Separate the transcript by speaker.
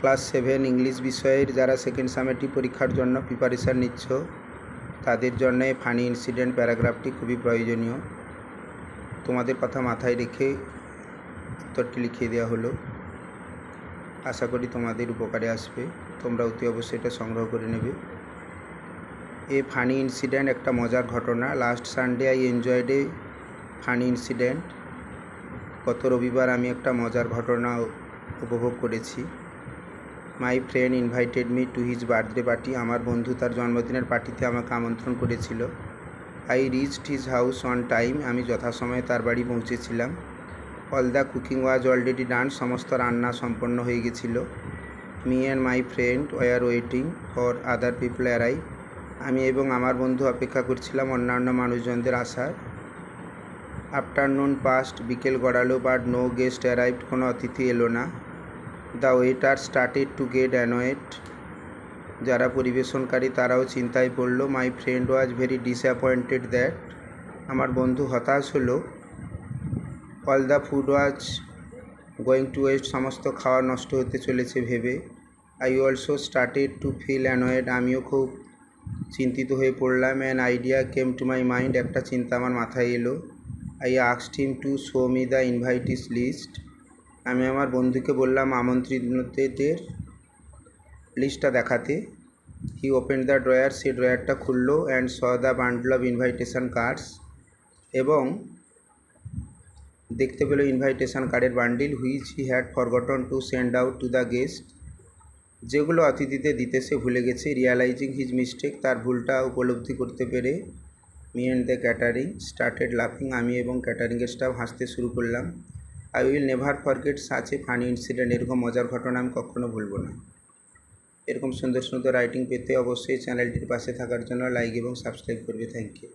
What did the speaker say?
Speaker 1: Class 7 English বিষয়ের যারা second summative পরীক্ষার জন্য প্রিপারেশান নিচ্ছ তাদের জন্য ফানি ইনসিডেন্ট প্যারাগ্রাফটি খুবই প্রয়োজনীয়। তোমাদের কথা মাথায় রেখে উত্তরটি লিখিয়ে দেওয়া হলো। আশা করি তোমাদের উপকারে আসবে। তোমরা অতি অবশ্যই এটা সংগ্রহ করে নেবে। এ ফানি ইনসিডেন্ট একটা মজার ঘটনা। Last Sunday I enjoyed a funny incident. গত রবিবার আমি একটা মজার ঘটনা উপভোগ করেছি। My friend invited me to his birthday party. আমার বন্ধু তার জন্মদিনের পার্টিতে আমাকে আমন্ত্রণ করেছিল। I reached his house on time. আমি যথাসময়ে তার বাড়ি পৌঁছেছিলাম। All the cooking was already done. সমস্ত রান্না সম্পন্ন হয়ে গেছিলো। Me and my friend were waiting for other people arrive. আমি এবং আমার বন্ধু অপেক্ষা করছিলাম অন্যান্য মানুষজনদের আসার। Afternoon passed. বিকেল গড়ালো, বাট নো গেস্ট অ্যারাইভড। কোনো অতিথি এলো না। The waiter started to get annoyed. যারা পরিবেশনকারী তারাও চিন্তায় পড়ল। My friend was very disappointed that. আমার বন্ধু হতাশ হলো। All the food was going to waste. সমস্ত খাবার নষ্ট হতে চলেছে ভেবে। I also started to feel annoyed. আমিও খুব চিন্তিত হয়ে পড়লাম। An idea came to my mind. একটা চিন্তা আমার মাথায় এলো। I asked him to show me the invitees list. আমি আমার বন্ধুকে বললাম আমন্ত্রিতদের লিস্টটা দেখাতে। He open the drawer. সে ড্রয়ারটা খুললো and saw the bundle of invitation cards. এবং দেখতে পেল ইনভাইটেশন কার্ডের বান্ডিল। Which he had forgotten to send out to the guest. যেগুলো অতিথিতে দিতে সে ভুলে গেছে। Realising his mistake. তার ভুলটা উপলব্ধি করতে পেরে me and the catering started লাফিং। আমি এবং ক্যাটারিংয়ের স্টাফ হাসতে শুরু করলাম। I will never forget such a funny incident. এরকম মজার ঘটনা আমি কখনো ভুলবো না। এরকম সুন্দর সুন্দর রাইটিং পেতে অবশ্যই চ্যানেলটির পাশে থাকার জন্য লাইক এবং সাবস্ক্রাইব করবে। Thank you.